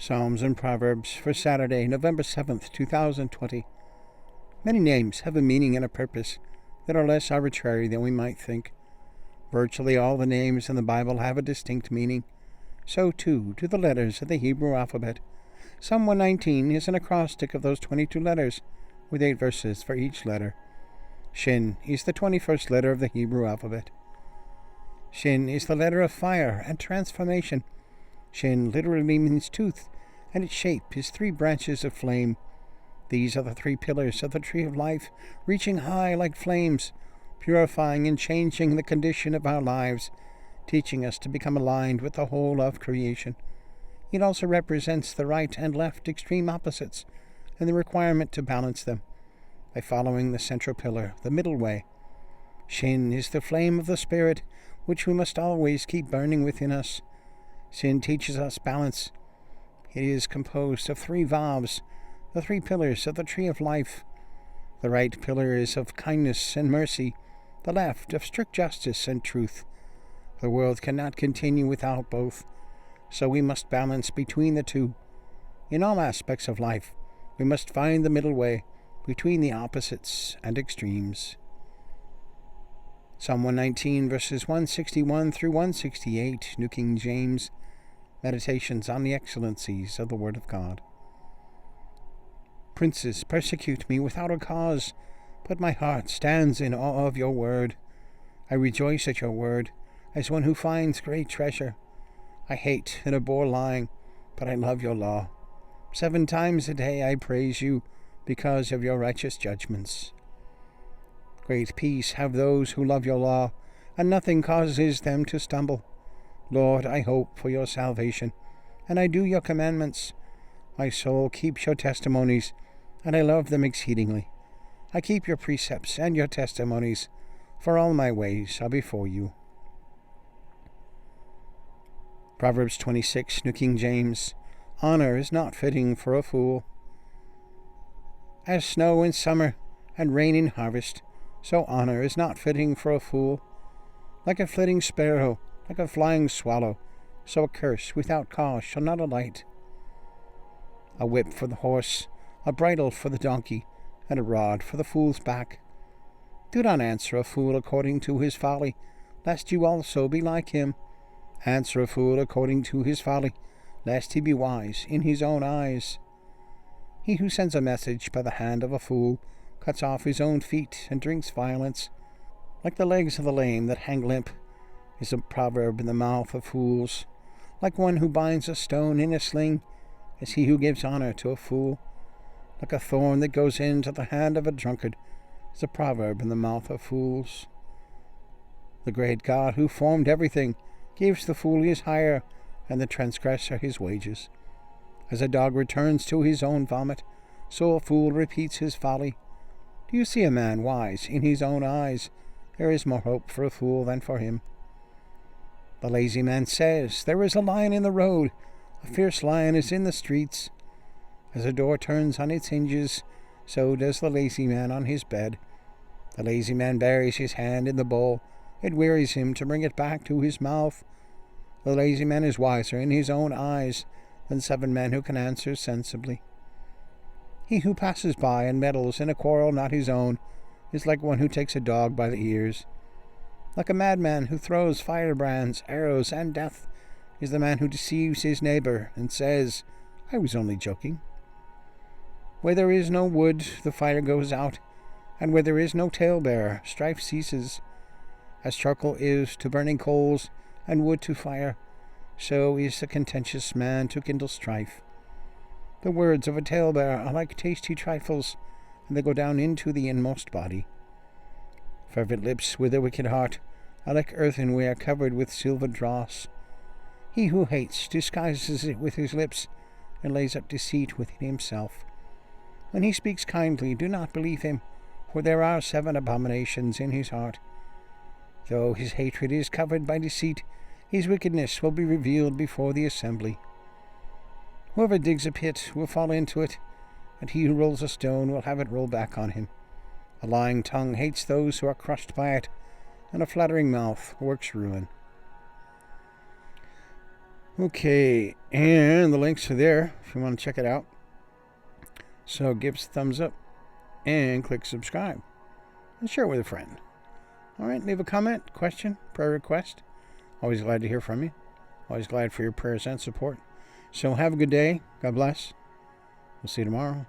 Psalms and Proverbs for Saturday, November 7th, 2020. Many names have a meaning and a purpose that are less arbitrary than we might think. Virtually all the names in the Bible have a distinct meaning. So too do the letters of the Hebrew alphabet. Psalm 119 is an acrostic of those 22 letters, with 8 verses for each letter. Shin is the 21st letter of the Hebrew alphabet. Shin is the letter of fire and transformation. Shin literally means tooth, and its shape is 3 branches of flame. These are the 3 pillars of the tree of life, reaching high like flames, purifying and changing the condition of our lives, teaching us to become aligned with the whole of creation. It also represents the right and left extreme opposites, and the requirement to balance them by following the central pillar, the middle way. Shin is the flame of the Spirit, which we must always keep burning within us. Shin teaches us balance. It is composed of 3 Vavs, the 3 pillars of the tree of life. The right pillar is of kindness and mercy, the left of strict justice and truth. The world cannot continue without both, so we must balance between the two. In all aspects of life, we must find the middle way between the opposites and extremes. Psalm 119, verses 161 through 168, New King James. Meditations on the excellencies of the Word of God. Princes persecute me without a cause, but my heart stands in awe of your word. I rejoice at your word, as one who finds great treasure. I hate and abhor lying, but I love your law. 7 times a day I praise you, because of your righteous judgments. Great peace have those who love your law, and nothing causes them to stumble. Lord, I hope for your salvation, and I do your commandments. My soul keeps your testimonies, and I love them exceedingly. I keep your precepts and your testimonies, for all my ways are before you. Proverbs 26, New King James. Honor is not fitting for a fool. As snow in summer and rain in harvest, so honor is not fitting for a fool. Like a flitting sparrow, like a flying swallow, so a curse without cause shall not alight. A whip for the horse, a bridle for the donkey, and a rod for the fool's back. Do not answer a fool according to his folly, lest you also be like him. Answer a fool according to his folly, lest he be wise in his own eyes. He who sends a message by the hand of a fool cuts off his own feet and drinks violence. Like the legs of the lame that hang limp is a proverb in the mouth of fools. Like one who binds a stone in a sling is he who gives honor to a fool. Like a thorn that goes into the hand of a drunkard is a proverb in the mouth of fools. The great God who formed everything gives the fool his hire, and the transgressor his wages. As a dog returns to his own vomit, so a fool repeats his folly. Do you see a man wise in his own eyes? There is more hope for a fool than for him. The lazy man says, there is a lion in the road, a fierce lion is in the streets. As a door turns on its hinges, so does the lazy man on his bed. The lazy man buries his hand in the bowl, it wearies him to bring it back to his mouth. The lazy man is wiser in his own eyes than 7 men who can answer sensibly. He who passes by and meddles in a quarrel not his own is like one who takes a dog by the ears. Like a madman who throws firebrands, arrows, and death is the man who deceives his neighbor and says, I was only joking. Where there is no wood, the fire goes out, and where there is no talebearer, strife ceases. As charcoal is to burning coals, and wood to fire, so is the contentious man to kindle strife. The words of a talebearer are like tasty trifles, and they go down into the inmost body. Fervent lips with a wicked heart are like earthenware covered with silver dross. He who hates disguises it with his lips, and lays up deceit within himself. When he speaks kindly, do not believe him, for there are 7 abominations in his heart. Though his hatred is covered by deceit, his wickedness will be revealed before the assembly. Whoever digs a pit will fall into it, and he who rolls a stone will have it roll back on him. A lying tongue hates those who are crushed by it, and a flattering mouth works ruin. Okay, and the links are there if you want to check it out. So give us a thumbs up and click subscribe and share it with a friend. All right, leave a comment, question, prayer request. Always glad to hear from you. Always glad for your prayers and support. So have a good day. God bless. We'll see you tomorrow.